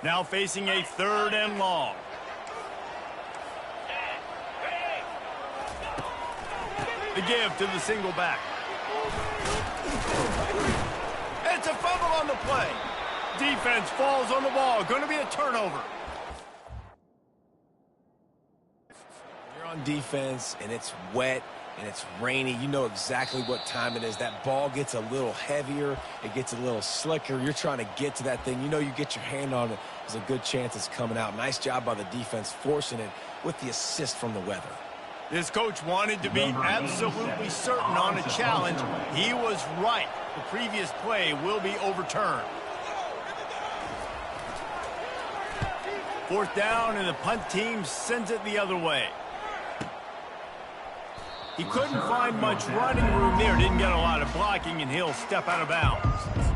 Now facing a 3rd and long. The give to the single back. It's a fumble on the play. Defense falls on the ball. Going to be a turnover. You're on defense, and it's wet, and it's rainy. You know exactly what time it is. That ball gets a little heavier. It gets a little slicker. You're trying to get to that thing. You know you get your hand on it. There's a good chance it's coming out. Nice job by the defense forcing it with the assist from the weather. This coach wanted to be absolutely certain on a challenge. He was right. The previous play will be overturned. 4th down, and the punt team sends it the other way. He couldn't find much running room there. Didn't get a lot of blocking, and he'll step out of bounds.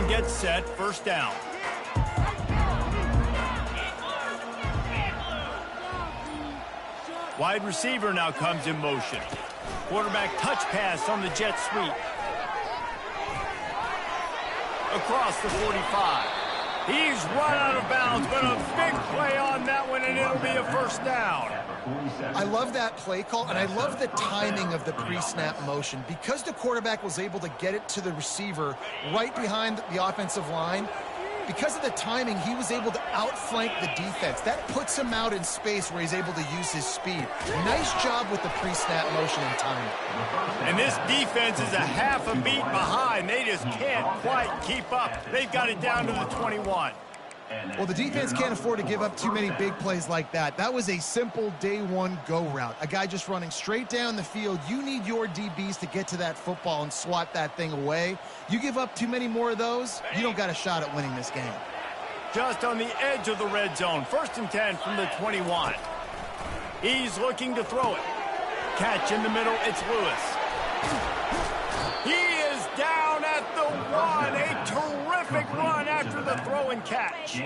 Gets set, 1st down. Wide receiver now comes in motion. Quarterback touch pass on the jet sweep. Across the 45. He's run out of bounds, but a big play on that one, and it'll be a 1st down. I love that play call, and I love the timing of the pre-snap motion. Because the quarterback was able to get it to the receiver right behind the offensive line, because of the timing, he was able to outflank the defense. That puts him out in space where he's able to use his speed. Nice job with the pre-snap motion and timing. And this defense is a half a beat behind. They just can't quite keep up. They've got it down to the 21. Well, the defense can't afford to give up too many big plays like that. That was a simple day one go route. A guy just running straight down the field. You need your DBs to get to that football and swat that thing away. You give up too many more of those, you don't got a shot at winning this game. Just on the edge of the red zone. 1st and 10 from the 21. He's looking to throw it. Catch in the middle, it's Lewis. He is down at the 1. A terrific run after the throw and catch.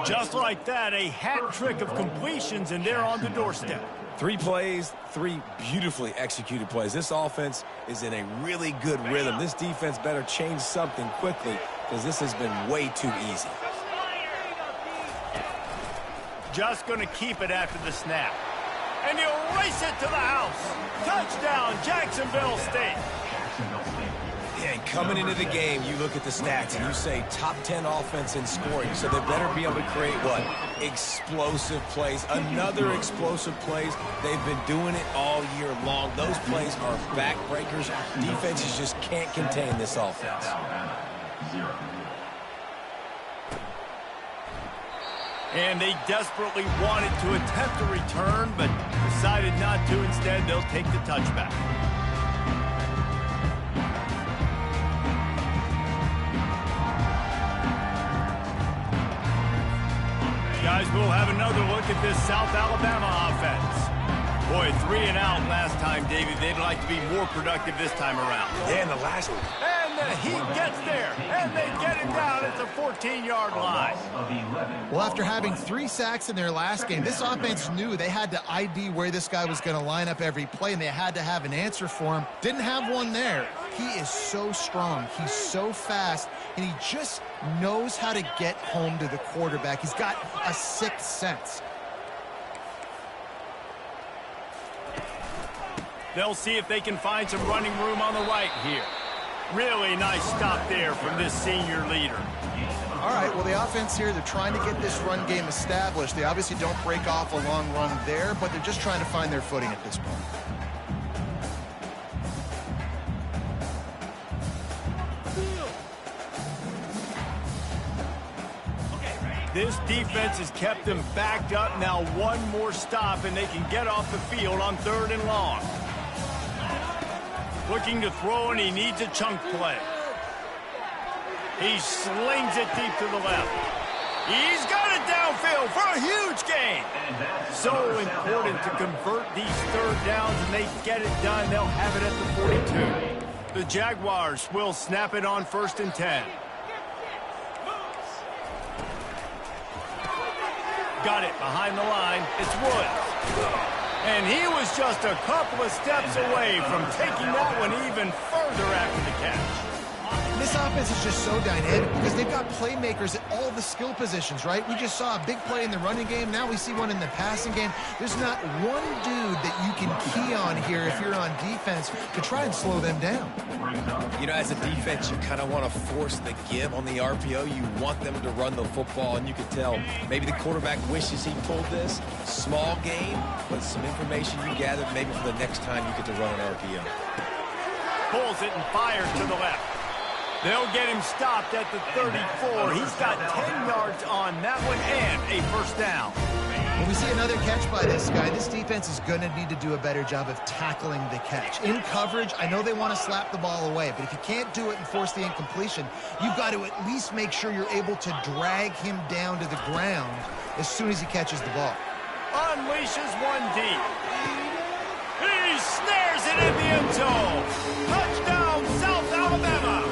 Just like that, a hat trick of completions, and they're on the doorstep. 3 plays, 3 beautifully executed plays. This offense is in a really good rhythm. This defense better change something quickly because this has been way too easy. Just going to keep it after the snap. And he'll race it to the house. Touchdown, Jacksonville State. Yeah, and coming into the game, you look at the stats and you say top 10 offense in scoring. So they better be able to create what? Explosive plays. Another explosive plays. They've been doing it all year long. Those plays are backbreakers. Defenses just can't contain this offense. And they desperately wanted to attempt a return, but decided not to. Instead, they'll take the touchback. Guys, we'll have another look at this South Alabama offense. Boy, 3 and out last time, David. They'd like to be more productive this time around. Yeah, and the last one. And he gets there, and they get him down at the 14-yard line. Well, after having 3 sacks in their last game, this offense knew they had to ID where this guy was going to line up every play, and they had to have an answer for him. Didn't have one there. He is so strong. He's so fast, and he just knows how to get home to the quarterback. He's got a sixth sense. They'll see if they can find some running room on the right here. Really nice stop there from this senior leader. All right, well, the offense here, they're trying to get this run game established. They obviously don't break off a long run there, but they're just trying to find their footing at this point. This defense has kept them backed up. Now one more stop, and they can get off the field on 3rd and long. Looking to throw, and he needs a chunk play. He slings it deep to the left. He's got it downfield for a huge gain. So important to convert these 3rd downs, and they get it done. They'll have it at the 42. The Jaguars will snap it on 1st and 10. Got it behind the line. It's Woods. And he was just a couple of steps away from taking that one even further after the catch. This offense is just so dynamic because they've got playmakers at all the skill positions, right? We just saw a big play in the running game. Now we see one in the passing game. There's not one dude that you can key on here if you're on defense to try and slow them down. You know, as a defense, you kind of want to force the give on the RPO. You want them to run the football, and you can tell maybe the quarterback wishes he pulled this. Small game, but some information you gathered maybe for the next time you get to run an RPO. Pulls it and fires to the left. They'll get him stopped at the 34. He's got 10 yards on that one and a 1st down. When we see another catch by this guy, this defense is going to need to do a better job of tackling the catch. In coverage, I know they want to slap the ball away, but if you can't do it and force the incompletion, you've got to at least make sure you're able to drag him down to the ground as soon as he catches the ball. Unleashes one deep. He snares it in the end zone. Touchdown, South Alabama.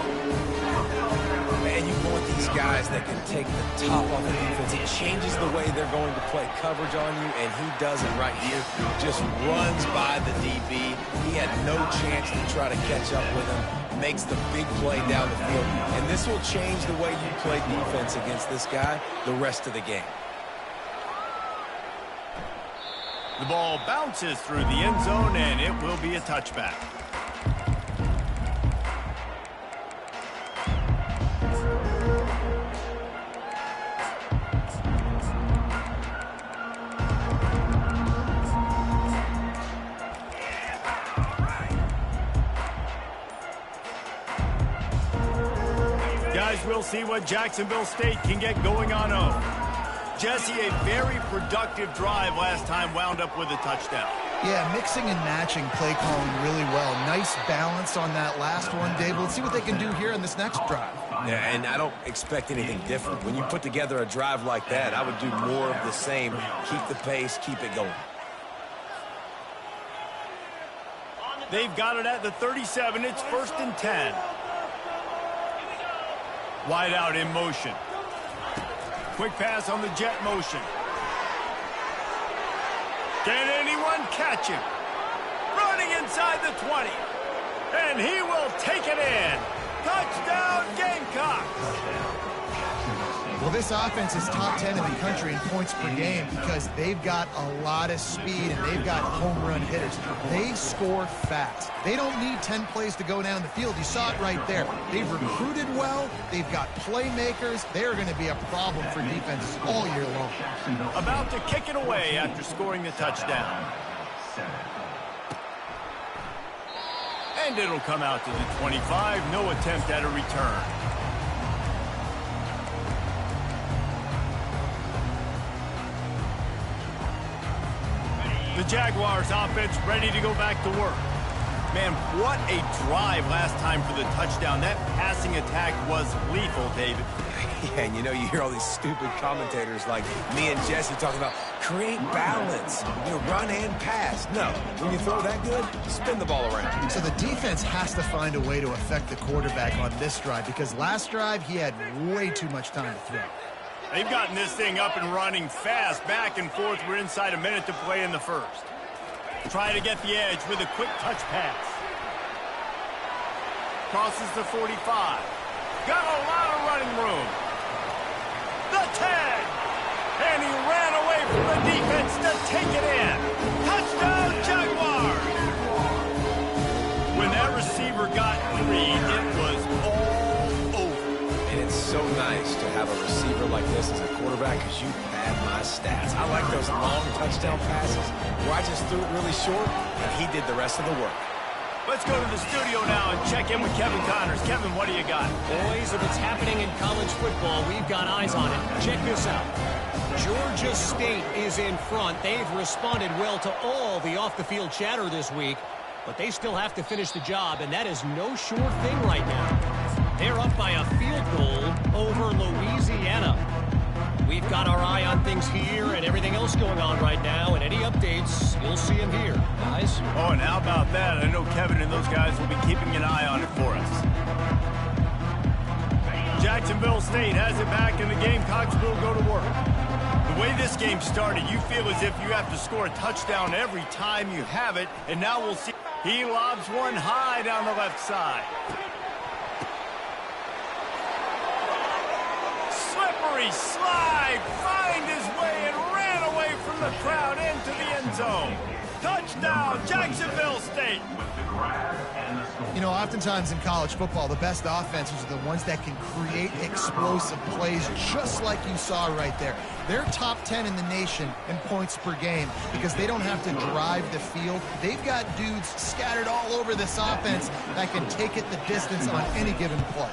Man, you want these guys that can take the top off the defense. It changes the way they're going to play coverage on you, and he does it right here. Just runs by the DB. He had no chance to try to catch up with him. Makes the big play down the field. And this will change the way you play defense against this guy the rest of the game. The ball bounces through the end zone, and it will be a touchback. Guys, we'll see what Jacksonville State can get going on 0. Jesse, a very productive drive last time wound up with a touchdown. Yeah, mixing and matching play calling really well. Nice balance on that last one, Dave. Let's see what they can do here in this next drive. Yeah, and I don't expect anything different. When you put together a drive like that, I would do more of the same. Keep the pace, keep it going. They've got it at the 37. It's 1st and 10. Wide out in motion. Quick pass on the jet motion. Can anyone catch him? Running inside the 20. And he will take it in. Touchdown, Gamecocks. Well, this offense is top 10 in the country in points per game because they've got a lot of speed and they've got home run hitters. They score fast. They don't need 10 plays to go down the field. You saw it right there. They've recruited well. They've got playmakers. They're going to be a problem for defenses all year long. About to kick it away after scoring the touchdown. And it'll come out to the 25. No attempt at a return. The Jaguars offense ready to go back to work. Man, what a drive last time for the touchdown. That passing attack was lethal, David. Yeah, and you know, you hear all these stupid commentators like me and Jesse talking about create balance, run and pass. No, when you throw that good, spin the ball around. So the defense has to find a way to affect the quarterback on this drive because last drive he had way too much time to throw. They've gotten this thing up and running fast, back and forth. We're inside a minute to play in the first. Try to get the edge with a quick touch pass. Crosses the 45. Got a lot of running room. The 10. And he ran away from the defense to take it in. Touchdown, Jaguars. When that receiver got free, it was all over. And it's so nice to have a receiver like this as a quarterback because you pad my stats. I like those long touchdown passes where I just threw it really short and he did the rest of the work. Let's go to the studio now and check in with Kevin Connors. Kevin, what do you got? Boys, if it's happening in college football, we've got eyes on it. Check this out. Georgia State is in front. They've responded well to all the off-the-field chatter this week, but they still have to finish the job, and that is no sure thing right now. They're up by a field goal over Louisiana. We've got our eye on things here and everything else going on right now, and any updates, you'll see them here. Guys? Oh, and how about that? I know Kevin and those guys will be keeping an eye on it for us. Jacksonville State has it back, and the Gamecocks will go to work. The way this game started, you feel as if you have to score a touchdown every time you have it, and now we'll see. He lobs one high down the left side. Slippery slide, find his way and ran away from the crowd into the end zone. Touchdown, Jacksonville State. You know, oftentimes in college football, the best offenses are the ones that can create explosive plays, just like you saw right there. They're top 10 in the nation in points per game because they don't have to drive the field. They've got dudes scattered all over this offense that can take it the distance on any given play.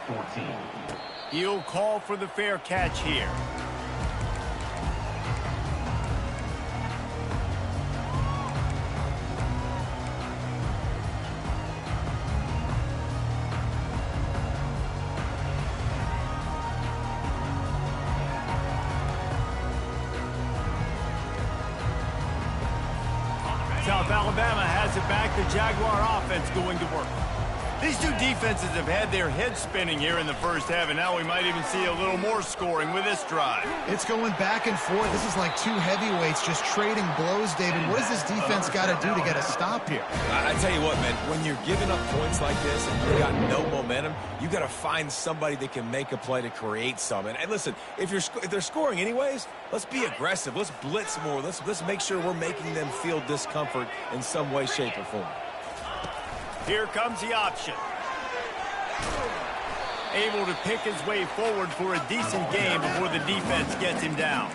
14. He'll call for the fair catch here. South Alabama has it back. The Jaguar offense going to work. These two defenses have had their heads spinning here in the first half, and now we might even see a little more scoring with this drive. It's going back and forth. This is like two heavyweights just trading blows, David. What does this defense got to do to get a stop here? I tell you what, man, when you're giving up points like this and you've got no momentum, you got to find somebody that can make a play to create some. And listen, if they're scoring anyways, let's be aggressive. Let's blitz more. Let's make sure we're making them feel discomfort in some way, shape, or form. Here comes the option. Able to pick his way forward for a decent game before the defense gets him down.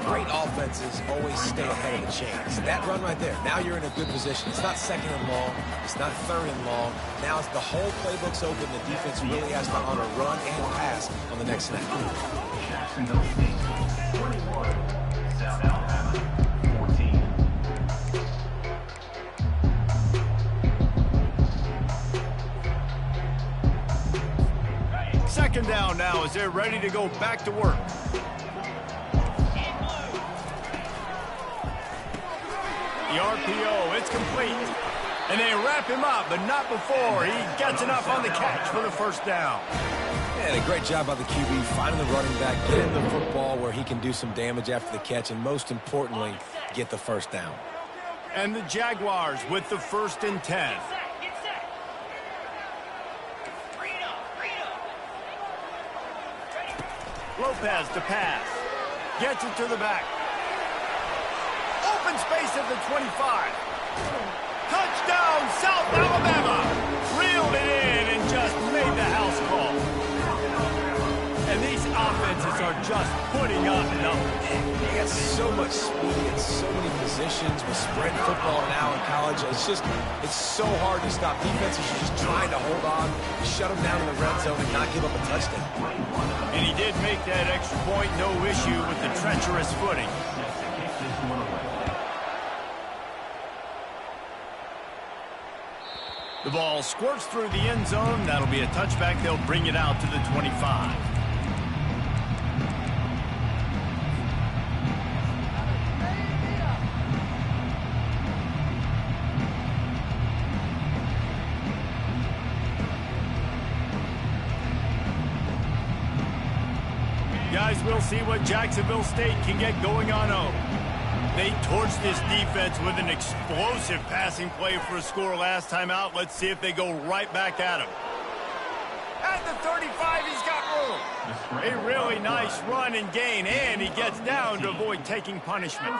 Great offenses always stay ahead of the chains. That run right there, now you're in a good position. It's not second and long. It's not third and long. Now it's the whole playbook's open. The defense really has to honor run and pass on the next snap. Jacksonville State, 21, South Alabama, 14. Second down now as they're ready to go back to work. The RPO, it's complete. And they wrap him up, but not before he gets enough on the catch for the first down. And a great job by the QB finding the running back, getting the football where he can do some damage after the catch, and most importantly, get the first down. And the Jaguars with the 1st and 10. Lopez to pass. Gets it to the back. Open space at the 25. Touchdown, South Alabama. Reeled it in and just made the house call. And these offenses are just putting up numbers. You got so much speed and so many positions with spread football now in college. It's so hard to stop. Defenses are just trying to hold on, shut them down in the red zone, and not give up a touchdown. And he did make that extra point, no issue with the treacherous footing. The ball squirts through the end zone. That'll be a touchback. They'll bring it out to the 25. Guys, we'll see what Jacksonville State can get going on home. They torched this defense with an explosive passing play for a score last time out. Let's see if they go right back at him. At the 35, he's got room. A really nice run and gain, and he gets down to avoid taking punishment.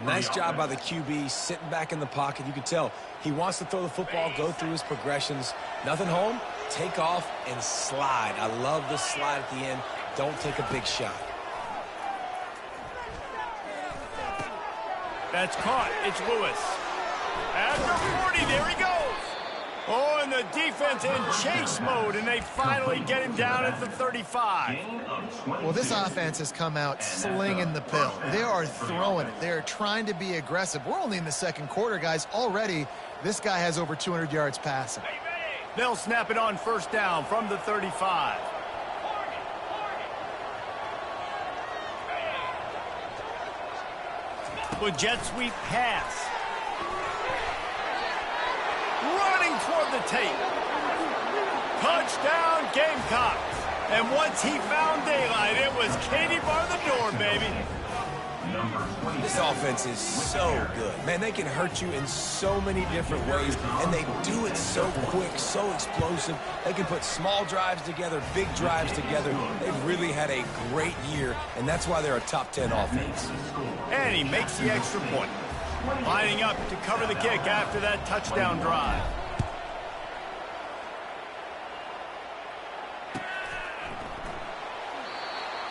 Nice job by the QB, sitting back in the pocket. You can tell he wants to throw the football, go through his progressions. Nothing home, take off, and slide. I love the slide at the end. Don't take a big shot. That's caught. It's Lewis. After 40, there he goes. Oh, and the defense in chase mode, and they finally get him down at the 35. Well, this offense has come out slinging the pill. They are throwing it. They are trying to be aggressive. We're only in the second quarter, guys. Already, this guy has over 200 yards passing. They'll snap it on first down from the 35. With jet sweep pass. Running toward the tape. Touchdown Gamecocks. And once he found daylight, it was Katie bar the door, baby. This offense is so good. Man, they can hurt you in so many different ways, and they do it so quick, so explosive. They can put small drives together, big drives together. They've really had a great year, and that's why they're a top 10 offense. And he makes the extra point. Lining up to cover the kick after that touchdown drive.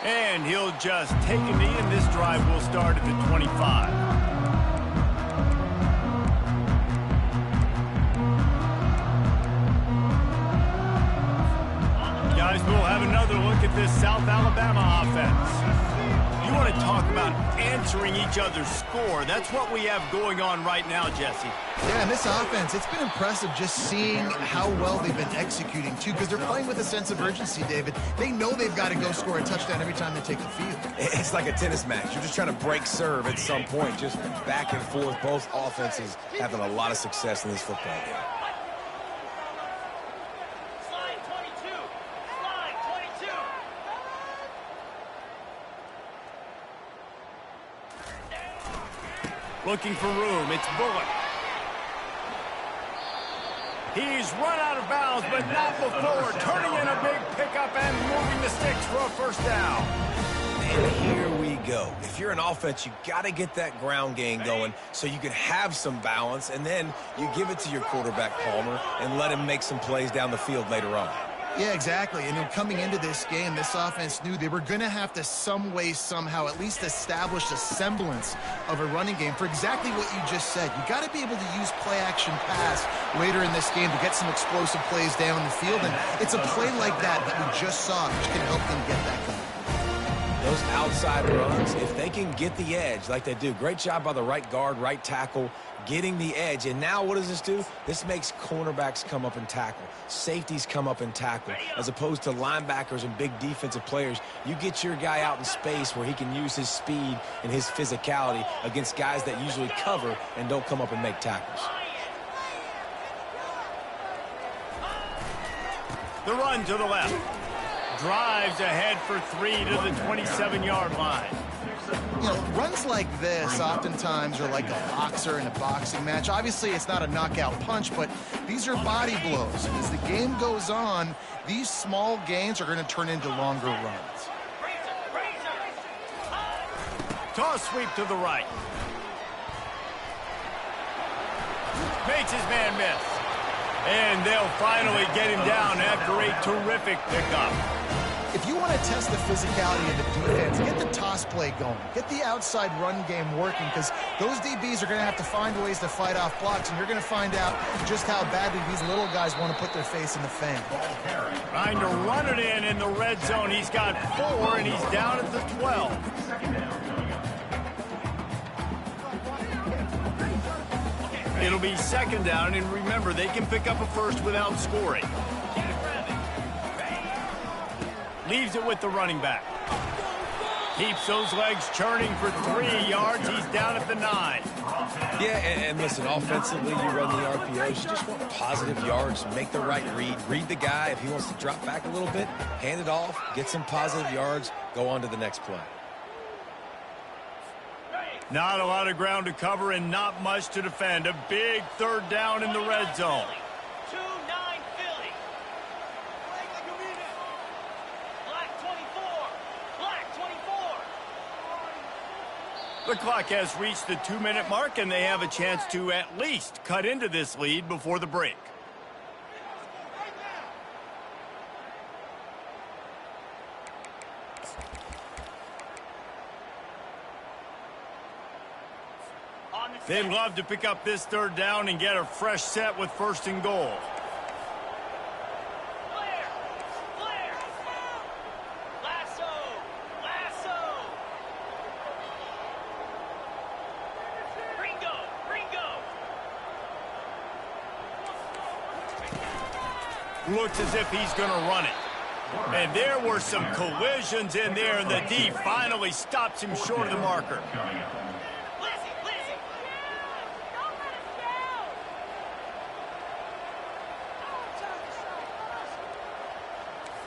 And he'll just take a knee, and this drive will start at the 25. Guys, we'll have another look at this South Alabama offense. You want to talk about answering each other's score. That's what we have going on right now, Jesse. Yeah, and this offense, it's been impressive just seeing how well they've been executing, too, because they're playing with a sense of urgency, David. They know they've got to go score a touchdown every time they take the field. It's like a tennis match. You're just trying to break serve at some point, just back and forth. Both offenses having a lot of success in this football game. Looking for room. It's Bullock. He's run out of bounds, but not before. Turning in a big pickup and moving the sticks for a first down. And here we go. If you're an offense, you got to get that ground game going so you can have some balance, and then you give it to your quarterback, Palmer, and let him make some plays down the field later on. Yeah, exactly. And then coming into this game, this offense knew they were going to have to some way, somehow, at least establish a semblance of a running game for exactly what you just said. You got to be able to use play-action pass later in this game to get some explosive plays down the field. And it's a play like that we just saw which can help them get that going. Those outside runs, if they can get the edge like they do, great job by the right guard, right tackle, getting the edge. And now what does this do? This makes cornerbacks come up and tackle. Safeties come up and tackle. As opposed to linebackers and big defensive players, you get your guy out in space where he can use his speed and his physicality against guys that usually cover and don't come up and make tackles. The run to the left. Drives ahead for 3 to the 27-yard line. You know, runs like this oftentimes are like a boxer in a boxing match. Obviously, it's not a knockout punch, but these are body blows. And as the game goes on, these small gains are going to turn into longer runs. Toss sweep to the right. Makes his man miss. And they'll finally get him down after a terrific pickup. If you want to test the physicality of the defense, get the toss play going. Get the outside run game working, because those DBs are going to have to find ways to fight off blocks, and you're going to find out just how badly these little guys want to put their face in the fan. Trying to run it in the red zone. He's got 4, and he's down at the 12. It'll be second down, and remember, they can pick up a first without scoring. Leaves it with the running back. Keeps those legs churning for 3 yards. He's down at the 9. Yeah, and listen, offensively, you run the RPOs. You just want positive yards, make the right read. Read the guy. If he wants to drop back a little bit, hand it off, get some positive yards, go on to the next play. Not a lot of ground to cover and not much to defend. A big third down in the red zone. 2-9 Philly. Black 24. Black 24. The clock has reached the 2-minute mark, and they have a chance to at least cut into this lead before the break. They'd love to pick up this third down and get a fresh set with first and goal. Flair. Lasso. Ringo. Looks as if he's going to run it. And there were some collisions in there, and the D finally stops him short of the marker.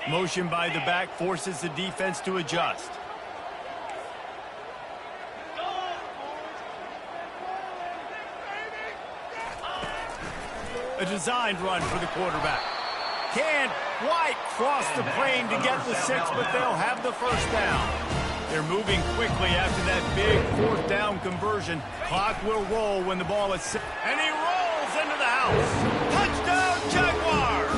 Motion by the back forces the defense to adjust. A designed run for the quarterback. Can't quite cross the plane to get the 6, but they'll have the first down. They're moving quickly after that big fourth down conversion. Clock will roll when the ball is set. And he rolls into the house. Touchdown, Jaguars!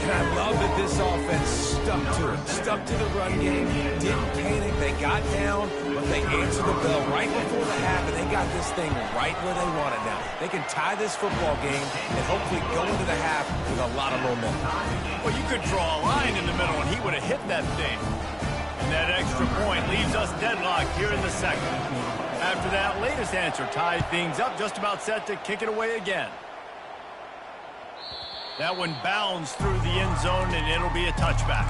And I love that this offense stuck to it. Stuck to the run game, didn't panic. They got down, but they answered the bell right before the half, and they got this thing right where they want it now. They can tie this football game and hopefully go into the half with a lot of momentum. Well, you could draw a line in the middle, and he would have hit that thing. And that extra point leaves us deadlocked here in the second. After that latest answer tied things up, just about set to kick it away again. That one bounds through the end zone, and it'll be a touchback.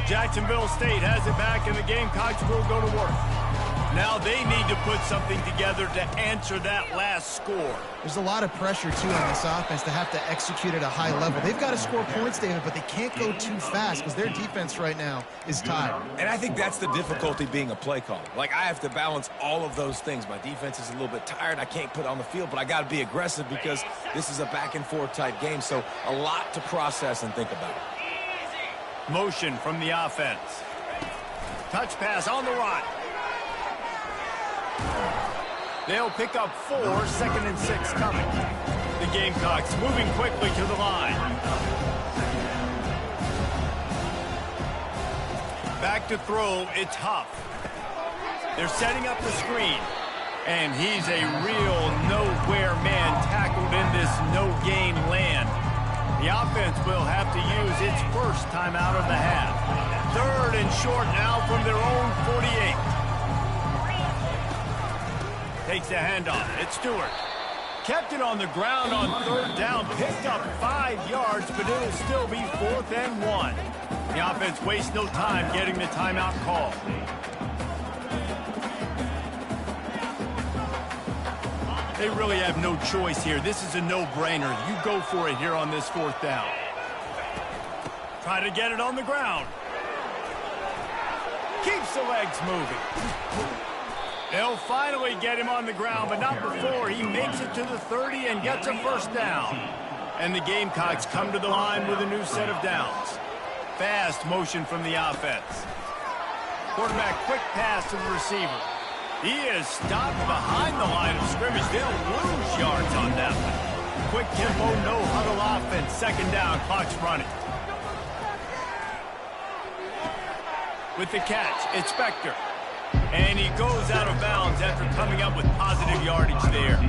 Jacksonville State has it back, and the Gamecocks will go to work. Now they need to put something together to answer that last score. There's a lot of pressure, too, on this offense to have to execute at a high level. They've got to score points, David, but they can't go too fast because their defense right now is tired. And I think that's the difficulty being a play caller. Like, I have to balance all of those things. My defense is a little bit tired. I can't put on the field, but I got to be aggressive because this is a back-and-forth type game, so a lot to process and think about. Motion from the offense. Touch pass on the run. They'll pick up 4, 2nd and 6 coming. The Gamecocks moving quickly to the line. Back to throw, it's Huff. They're setting up the screen. And he's a real nowhere man tackled in this no-gain land. The offense will have to use its first timeout of the half. 3rd and short now from their own 48. Takes the handoff. It's Stewart. Kept it on the ground on 3rd down. Picked up 5 yards, but it'll still be 4th and 1. The offense wastes no time getting the timeout call. They really have no choice here. This is a no-brainer. You go for it here on this 4th down. Try to get it on the ground. Keeps the legs moving. They'll finally get him on the ground, but not before he makes it to the 30 and gets a first down. And the Gamecocks come to the line with a new set of downs. Fast motion from the offense. Quarterback quick pass to the receiver. He is stopped behind the line of scrimmage. They'll lose yards on that one. Quick tempo, no huddle offense. 2nd down, clock's running. With the catch, it's And he goes out of bounds after coming up with positive yardage there.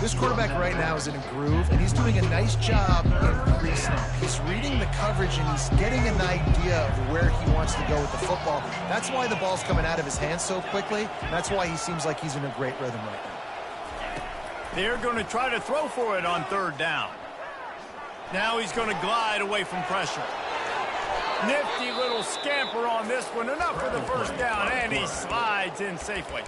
This quarterback right now is in a groove, and he's doing a nice job in pre-snap. He's reading the coverage, and he's getting an idea of where he wants to go with the football. That's why the ball's coming out of his hands so quickly. That's why he seems like he's in a great rhythm right now. They're going to try to throw for it on third down. Now he's going to glide away from pressure. Nifty little scamper on this one. Enough for the first down, and he slides in safely.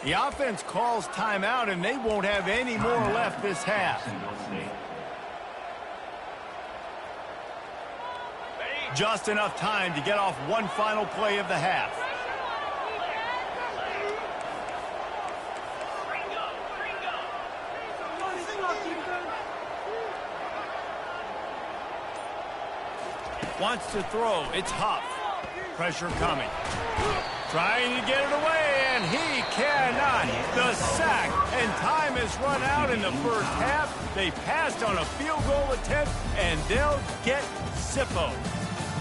The offense calls timeout, and they won't have any more left this half. Just enough time to get off one final play of the half. Wants to throw. It's Huff. Pressure coming. Trying to get it away, and he cannot. The sack, and time has run out in the first half. They passed on a field goal attempt, and they'll get Sippo.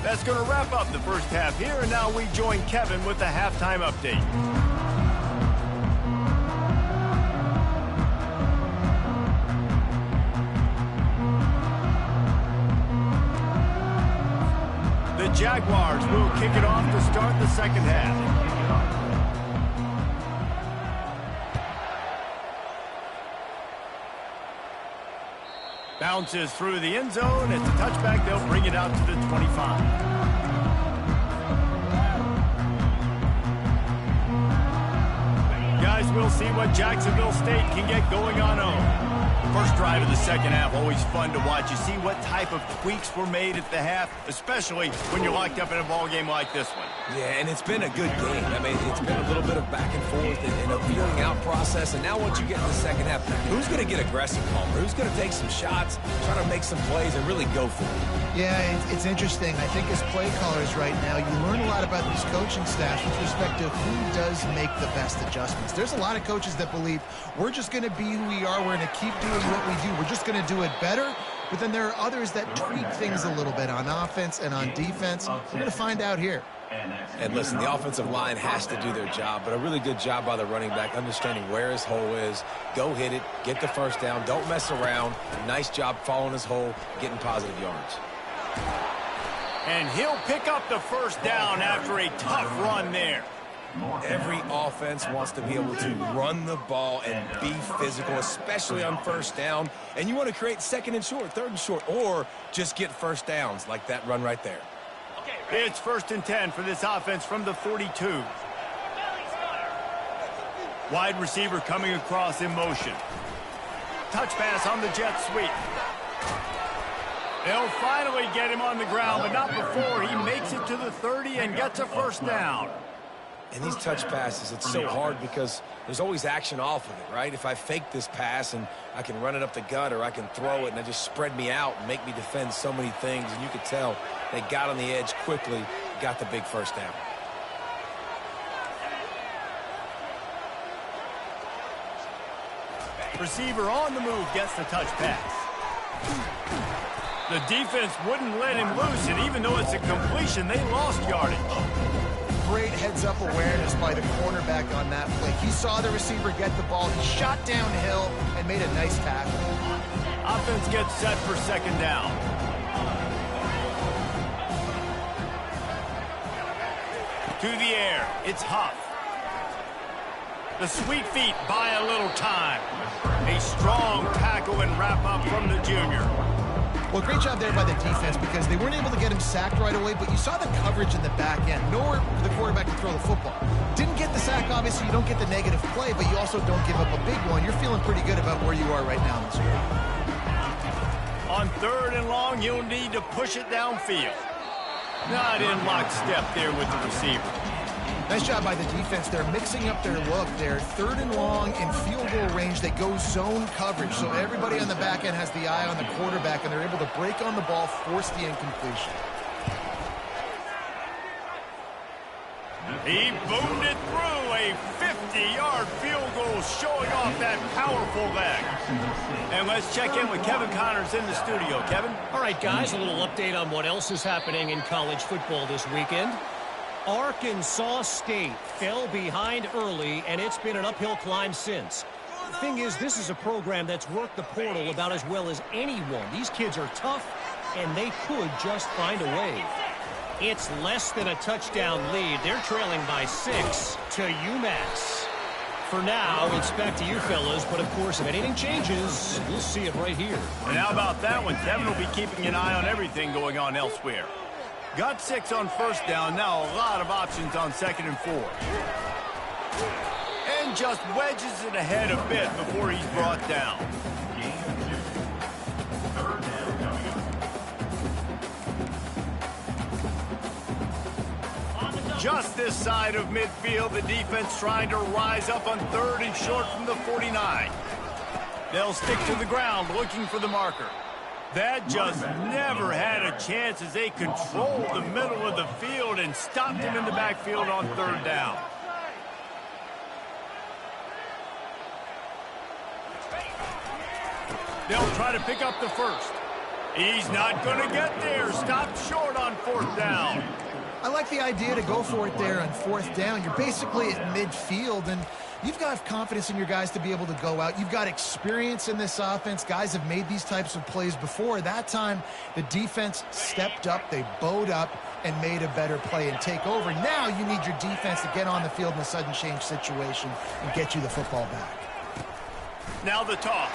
That's going to wrap up the first half here, and now we join Kevin with the halftime update. The Jaguars will kick it off to start the second half. Bounces through the end zone. It's a touchback. They'll bring it out to the 25. Guys, we'll see what Jacksonville State can get going on home. First drive of the second half, always fun to watch. You see what type of tweaks were made at the half, especially when you're locked up in a ball game like this one. Yeah, and it's been a good game. I mean, it's been a little bit of back and forth and a feeling out process. And now once you get in the second half, who's going to get aggressive, Palmer? Who's going to take some shots, try to make some plays, and really go for it? Yeah, it's interesting. I think as play callers right now, you learn a lot about these coaching staffs with respect to who does make the best adjustments. There's a lot of coaches that believe we're just going to be who we are. We're going to keep doing what we do. We're just going to do it better. But then there are others that tweak things a little bit on offense and on defense. We're going to find out here. And listen, the offensive line has to do their job, but a really good job by the running back, understanding where his hole is. Go hit it, get the first down, don't mess around. Nice job following his hole, getting positive yards. And he'll pick up the first down after a tough run there. Every offense wants to be able to run the ball and be physical, especially on first down. And you want to create second and short, third and short, or just get first downs like that run right there. It's 1st and 10 for this offense from the 42. Wide receiver coming across in motion. Touch pass on the jet sweep. They'll finally get him on the ground, but not before he makes it to the 30 and gets a first down. And these touch passes, it's so hard because there's always action off of it, right? If I fake this pass and I can run it up the gut, or I can throw it and it just spread me out and make me defend so many things. And you could tell they got on the edge quickly, got the big first down. Receiver on the move gets the touch pass. The defense wouldn't let him loose, and even though it's a completion, they lost yardage. Great heads-up awareness by the cornerback on that play. He saw the receiver get the ball. He shot downhill and made a nice tackle. Offense gets set for second down. To the air, it's Huff. The sweet feet buy a little time. A strong tackle and wrap-up from the junior. Well, great job there by the defense because they weren't able to get him sacked right away, but you saw the coverage in the back end. Nowhere for the quarterback to throw the football. Didn't get the sack, obviously. You don't get the negative play, but you also don't give up a big one. You're feeling pretty good about where you are right now in this game. On 3rd and long, you'll need to push it downfield. Not in lockstep there with the receiver. Nice job by the defense. They're mixing up their look. They're 3rd and long in field goal range. They go zone coverage. So everybody on the back end has the eye on the quarterback, and they're able to break on the ball, force the incompletion. He boomed it through a 50-yard field goal, showing off that powerful leg. And let's check in with Kevin Connors in the studio. Kevin? All right, guys, a little update on what else is happening in college football this weekend. Arkansas State fell behind early, and it's been an uphill climb since. Thing is, this is a program that's worked the portal about as well as anyone. These kids are tough, and they could just find a way. It's less than a touchdown lead. They're trailing by 6 to UMass. For now, it's back to you fellas, but of course, if anything changes, we'll see it right here. And how about that one? Kevin will be keeping an eye on everything going on elsewhere. Got 6 on first down, now a lot of options on 2nd and 4. And just wedges it ahead a bit before he's brought down. Just this side of midfield, the defense trying to rise up on 3rd and short from the 49. They'll stick to the ground looking for the marker. That just never had a chance as they controlled the middle of the field and stopped him in the backfield on 3rd down. They'll try to pick up the first. He's not going to get there. Stopped short on 4th down. I like the idea to go for it there on 4th down. You're basically at midfield, and you've got confidence in your guys to be able to go out. You've got experience in this offense. Guys have made these types of plays before. That time, the defense stepped up. They bowed up and made a better play and take over. Now you need your defense to get on the field in a sudden change situation and get you the football back. Now the toss.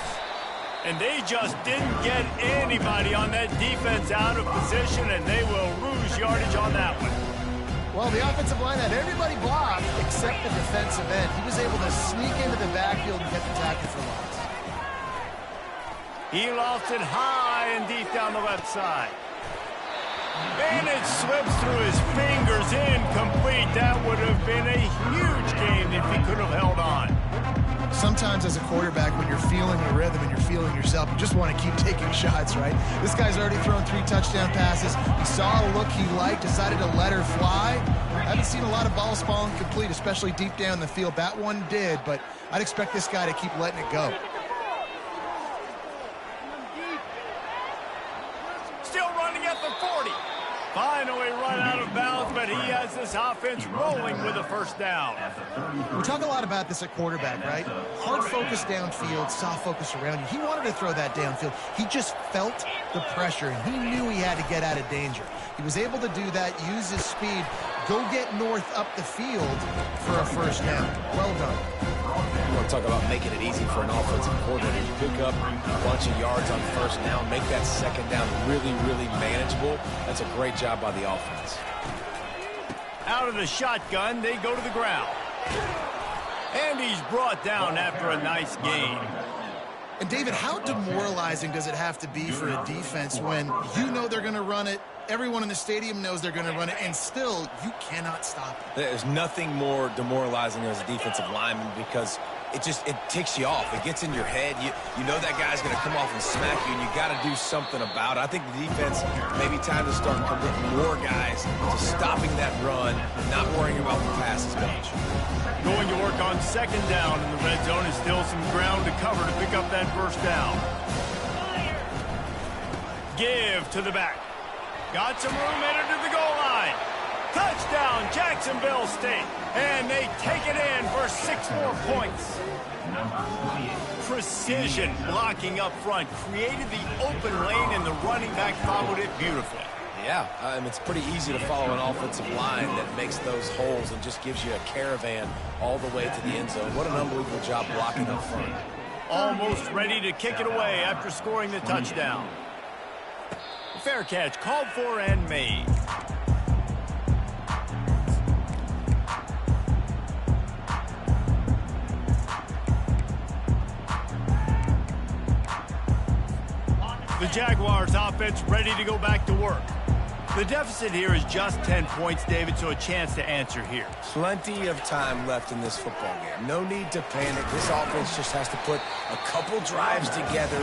And they just didn't get anybody on that defense out of position, and they will lose yardage on that one. Well, the offensive line had everybody blocked except the defensive end. He was able to sneak into the backfield and get the tackle for loss. He lost it high and deep down the left side. And it slips through his fingers, incomplete. That would have been a huge game if he could have held on. Sometimes as a quarterback, when you're feeling the rhythm and you're feeling yourself, you just want to keep taking shots, right? This guy's already thrown 3 touchdown passes. He saw a look he liked, decided to let her fly. I haven't seen a lot of balls falling complete, especially deep down the field. That one did, but I'd expect this guy to keep letting it go. Still running at the 40. Finally run out of bounds, but he has this offense rolling with a first down. We talk a lot about this at quarterback, right? Hard focus downfield, soft focus around you. He wanted to throw that downfield. He just felt the pressure, and he knew he had to get out of danger. He was able to do that, use his speed, go get north up the field for a first down. Well done. You want to talk about making it easy for an offensive coordinator. You pick up a bunch of yards on first down, make that 2nd down really, really manageable. That's a great job by the offense. Out of the shotgun, they go to the ground. And he's brought down after a nice gain. And David, how demoralizing does it have to be for a defense when you know they're going to run it, everyone in the stadium knows they're going to run it, and still you cannot stop it? There's nothing more demoralizing as a defensive lineman because it ticks you off. It gets in your head. You know that guy's going to come off and smack you, and you got to do something about it. I think the defense maybe time to start committing more guys to stopping that run, not worrying about the pass as much. Going to work on 2nd down in the red zone is still some ground to cover to pick up that first down. Give to the back. Got some room headed to the goal line. Touchdown, Jacksonville State. And they take it in for 6 more points. Precision blocking up front created the open lane, and the running back followed it beautifully. Yeah, it's pretty easy to follow an offensive line that makes those holes and just gives you a caravan all the way to the end zone. What an unbelievable job blocking up front. Almost ready to kick it away after scoring the touchdown. Fair catch called for and made. The Jaguars offense ready to go back to work. The deficit here is just 10 points, David, so a chance to answer here. Plenty of time left in this football game. No need to panic. This offense just has to put a couple drives together.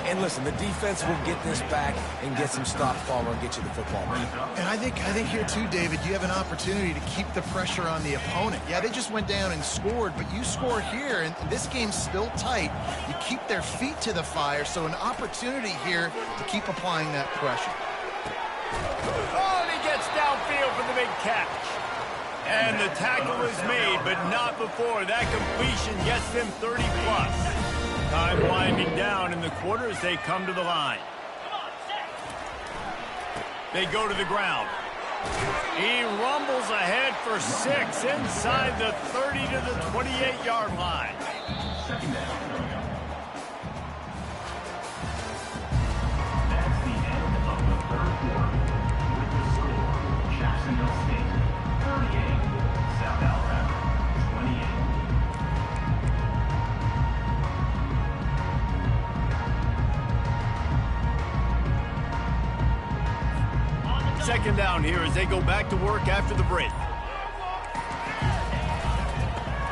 And listen, the defense will get this back and get some stop follow and get you the football back. And I think here too, David, you have an opportunity to keep the pressure on the opponent. Yeah, they just went down and scored, but you score here, and this game's still tight. You keep their feet to the fire, so an opportunity here to keep applying that pressure. Oh, and he gets downfield for the big catch. And the tackle is made, but not before. That completion gets them 30+. Time winding down in the quarter as they come to the line. They go to the ground. He rumbles ahead for 6 inside the 30 to the 28-yard line. Second down. That's the end of the third quarter. With the score, Jacksonville State 38, South Alabama 28. Second down here as they go back to work after the break.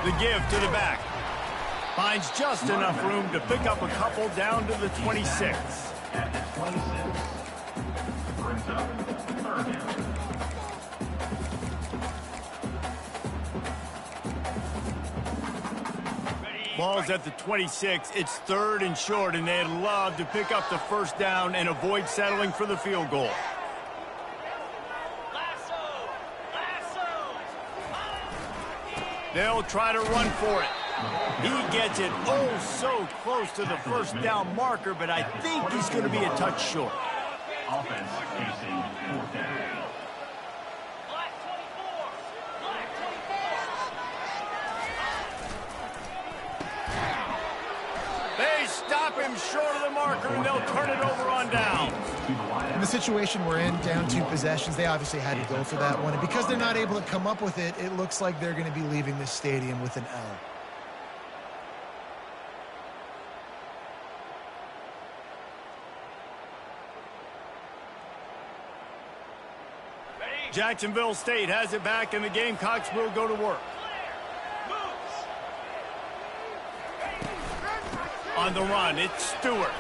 The give to the back. Finds just enough room to pick up a couple down to the 26. At the 26, brings up third down. Ball's at the 26. It's 3rd and short, and they'd love to pick up the first down and avoid settling for the field goal. They'll try to run for it. He gets it oh so close to the first down marker, but I think he's going to be a touch short. Offense facing fourth down. They stop him short of the marker, and they'll turn it over on down. In the situation we're in, down 2 possessions, they obviously had to go for that one. And because they're not able to come up with it, it looks like they're going to be leaving this stadium with an L. Jacksonville State has it back, and the Gamecocks will go to work. On the run, it's Stewart.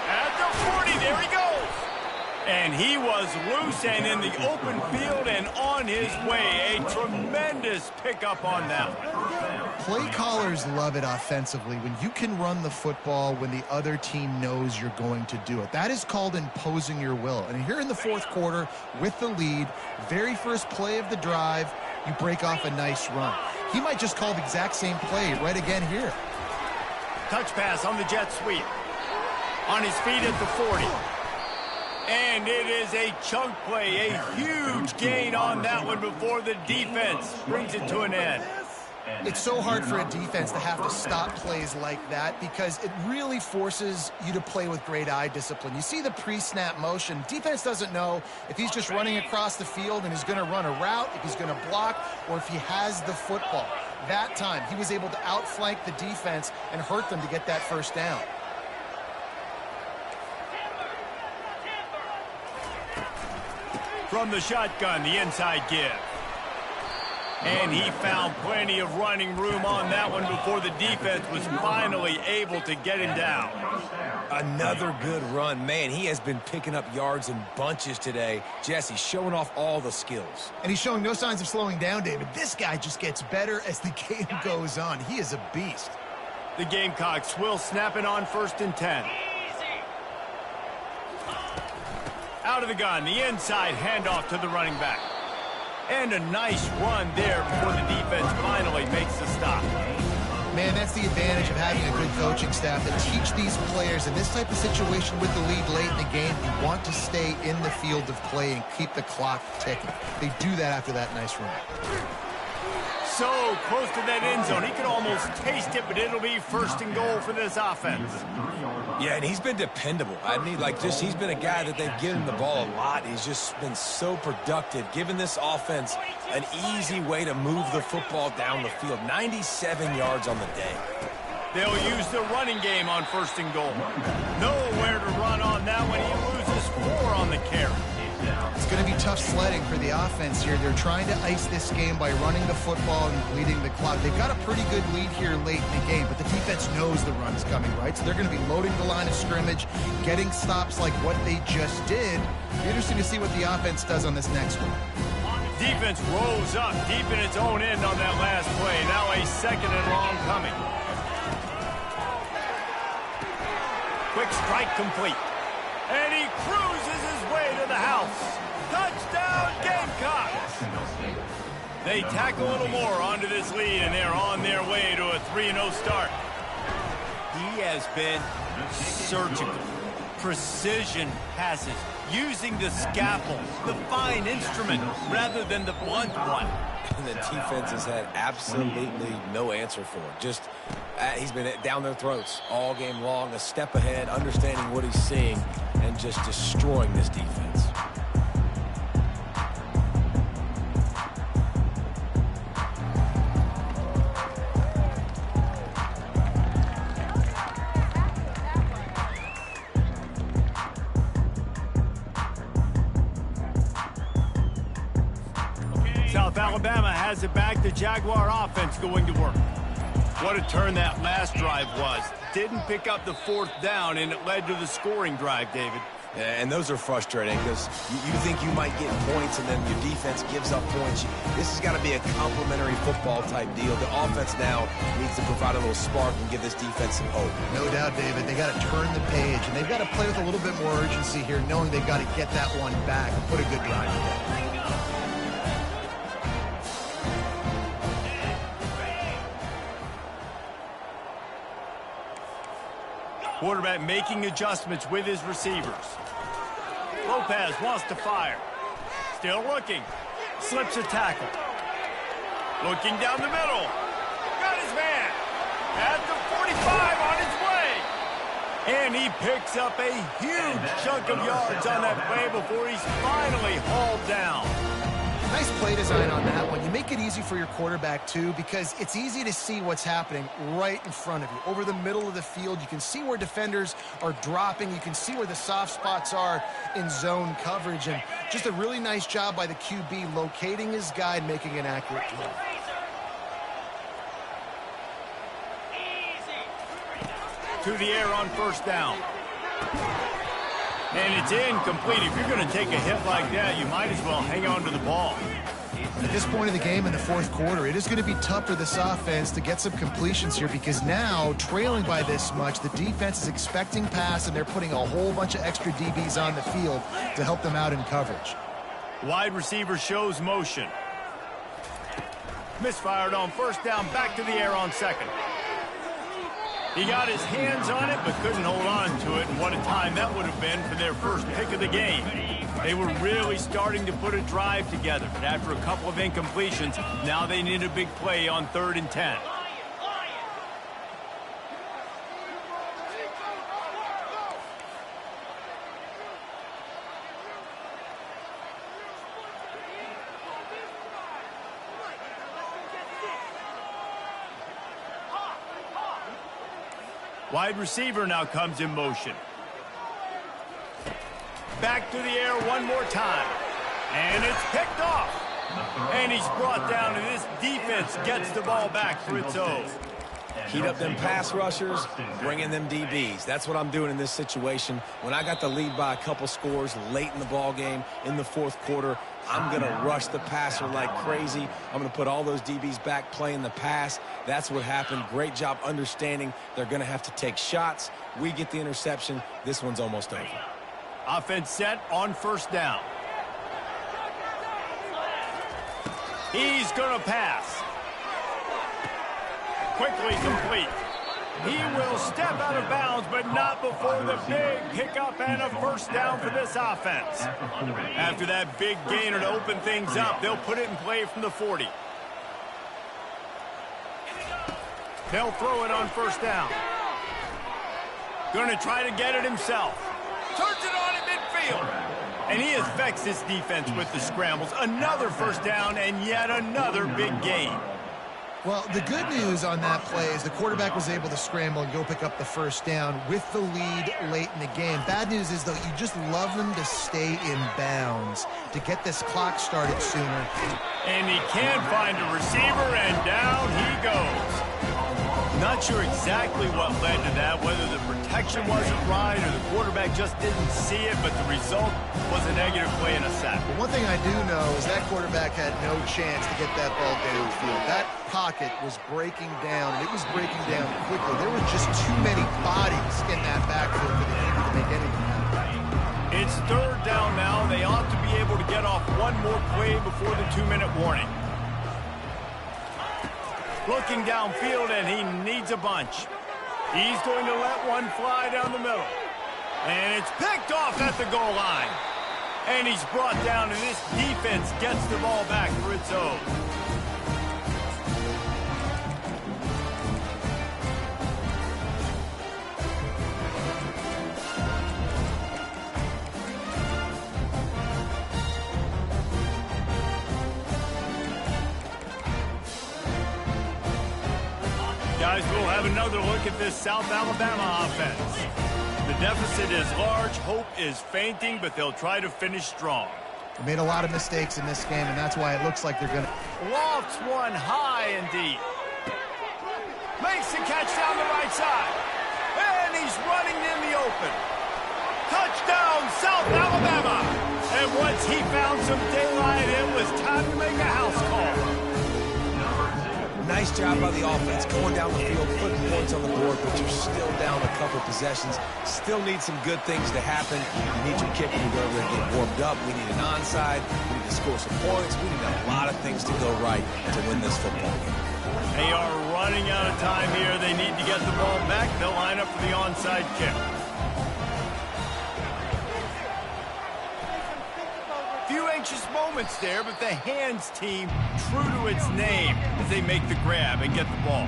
At the 40, there he goes. And he was loose and in the open field and on his way. A tremendous pickup on that one. Play callers love it offensively when you can run the football when the other team knows you're going to do it. That is called imposing your will. And here in the 4th quarter with the lead, very first play of the drive, you break off a nice run. He might just call the exact same play right again here. Touch pass on the jet sweep. On his feet at the 40. And it is a chunk play, a huge gain on that one before the defense brings it to an end. It's so hard for a defense to have to stop plays like that because it really forces you to play with great eye discipline. You see the pre-snap motion. Defense doesn't know if he's just running across the field and he's going to run a route, if he's going to block, or if he has the football. That time, he was able to outflank the defense and hurt them to get that first down. From the shotgun, the inside give. And he found plenty of running room on that one before the defense was finally able to get him down. Another good run. Man, he has been picking up yards in bunches today. Jesse showing off all the skills. And he's showing no signs of slowing down, David. This guy just gets better as the game goes on. He is a beast. The Gamecocks will snap it on 1st and 10. Out of the gun, the inside handoff to the running back. And a nice run there before the defense finally makes the stop. Man, that's the advantage of having a good coaching staff that teach these players in this type of situation with the lead late in the game. You want to stay in the field of play and keep the clock ticking. They do that after that nice run. So close to that end zone. He could almost taste it, but it'll be 1st and goal for this offense. Yeah, and he's been dependable. I mean, he's been a guy that they've given the ball a lot. He's just been so productive, giving this offense an easy way to move the football down the field. 97 yards on the day. They'll use the running game on 1st and goal. Nowhere to run on that one. He loses 4 on the carry. It's going to be tough sledding for the offense here. They're trying to ice this game by running the football and bleeding the clock. They've got a pretty good lead here late in the game, but the defense knows the run's coming, right? So they're going to be loading the line of scrimmage, getting stops like what they just did. Be interesting to see what the offense does on this next one. Defense rose up deep in its own end on that last play. Now a 2nd and long coming. Quick strike complete. And he cruises his way to the house. Touchdown, Gamecocks! They tack a little more onto this lead, and they're on their way to a 3-0 start. He has been surgical. Precision passes, using the scalpel, the fine instrument, rather than the blunt one. And the defense has had absolutely no answer for him. Just, he's been down their throats all game long, a step ahead, understanding what he's seeing, and just destroying this defense. South Alabama has it back. The Jaguar offense going to work. What a turn that last drive was. Didn't pick up the fourth down, and it led to the scoring drive, David. Yeah, and those are frustrating because you think you might get points and then your defense gives up points. This has got to be a complementary football type deal. The offense now needs to provide a little spark and give this defense some hope. No doubt, David. They got to turn the page, and they've got to play with a little bit more urgency here, knowing they've got to get that one back and put a good drive together. Quarterback making adjustments with his receivers. Lopez wants to fire. Still looking. Slips a tackle. Looking down the middle. Got his man. At the 45 on his way. And he picks up a huge chunk of yards on that play before he's finally hauled down. Nice play design on that one. You make it easy for your quarterback, too, because it's easy to see what's happening right in front of you. Over the middle of the field, you can see where defenders are dropping. You can see where the soft spots are in zone coverage. And just a really nice job by the QB locating his guy and making an accurate throw. To the air on first down. And it's incomplete. If you're going to take a hit like that, you might as well hang on to the ball. At this point of the game in the fourth quarter, it is going to be tough for this offense to get some completions here because now, trailing by this much, the defense is expecting pass, and they're putting a whole bunch of extra DBs on the field to help them out in coverage. Wide receiver shows motion. Misfired on first down, back to the air on second. He got his hands on it, but couldn't hold on to it, and what a time that would have been for their first pick of the game. They were really starting to put a drive together, but after a couple of incompletions, now they need a big play on 3rd and 10. Wide receiver now comes in motion. Back to the air one more time. And it's picked off. And he's brought down, and this defense gets the ball back for its own. Heat up them pass rushers, bring in them DBs. That's what I'm doing in this situation. When I got the lead by a couple scores late in the ball game in the fourth quarter, I'm going to rush the passer like crazy. I'm going to put all those DBs back playing the pass. That's what happened. Great job understanding they're going to have to take shots. We get the interception. This one's almost over. Offense set on first down. He's going to pass. Quickly complete. He will step out of bounds, but not before the big pickup and a first down for this offense. After that big gainer to open things up, they'll put it in play from the 40. They'll throw it on first down. Going to try to get it himself. Turns it on at midfield. And he has vexed this defense with the scrambles. Another first down and yet another big gain. Well, the good news on that play is the quarterback was able to scramble and go pick up the first down with the lead late in the game. Bad news is, though, you just love them to stay in bounds to get this clock started sooner. And he can find a receiver, and down he goes. Not sure exactly what led to that, whether the protection wasn't right or the quarterback just didn't see it, but the result was a negative play and a sack. But one thing I do know is that quarterback had no chance to get that ball downfield. That pocket was breaking down, and it was breaking down quickly. There were just too many bodies in that backfield for the keeper to make anything happen. It's 3rd down now. They ought to be able to get off one more play before the 2-minute warning. Looking downfield, and he needs a bunch. He's going to let one fly down the middle. And it's picked off at the goal line. And he's brought down, and this defense gets the ball back for its own. Guys, we'll have another look at this South Alabama offense. The deficit is large, hope is fainting, but they'll try to finish strong. They made a lot of mistakes in this game, and that's why it looks like they're going to... Lofts one high and deep. Makes the catch down the right side. And he's running in the open. Touchdown, South Alabama! And once he found some daylight, it was time to make a house call. Nice job by the offense, going down the field, putting points on the board, but you're still down a couple possessions. Still need some good things to happen. You need your kicker to go over there and get warmed up. We need an onside. We need to score some points. We need a lot of things to go right to win this football game. They are running out of time here. They need to get the ball back. They'll line up for the onside kick. Few anxious moments there, but the hands team true to its name as they make the grab and get the ball.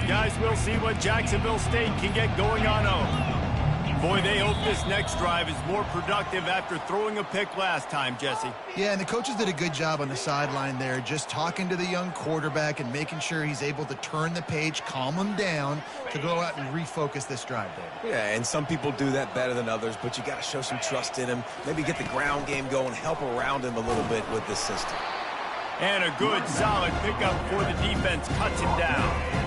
Guys, we'll see what Jacksonville State can get going on over. Boy, they hope this next drive is more productive after throwing a pick last time, Jesse. Yeah, and the coaches did a good job on the sideline there, just talking to the young quarterback and making sure he's able to turn the page, calm him down to go out and refocus this drive, David. Yeah, and some people do that better than others, but you got to show some trust in him. Maybe get the ground game going, help around him a little bit with this system. And a good, solid pickup before the defense cuts him down.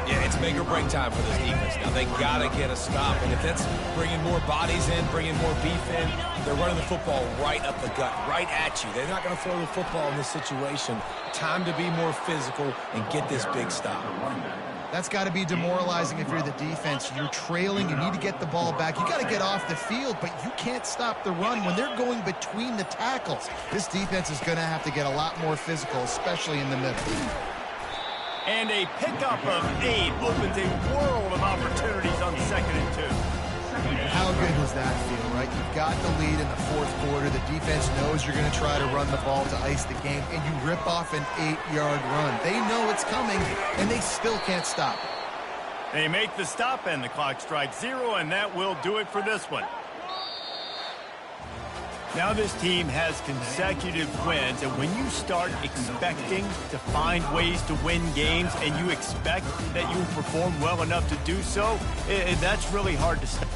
Yeah, it's make or break time for this defense. Now, they got to get a stop, and if that's bringing more bodies in, bringing more beef in, they're running the football right up the gut, right at you. They're not going to throw the football in this situation. Time to be more physical and get this big stop. That's got to be demoralizing if you're the defense. You're trailing. You need to get the ball back. You got to get off the field, but you can't stop the run when they're going between the tackles. This defense is going to have to get a lot more physical, especially in the middle. And a pickup of 8 opens a world of opportunities on 2nd and 2. How good does that feel, right? You've got the lead in the fourth quarter. The defense knows you're going to try to run the ball to ice the game, and you rip off an 8-yard run. They know it's coming, and they still can't stop it. They make the stop, and the clock strikes 0, and that will do it for this one. Now this team has consecutive wins, and when you start expecting to find ways to win games and you expect that you will perform well enough to do so, that's really hard to stop.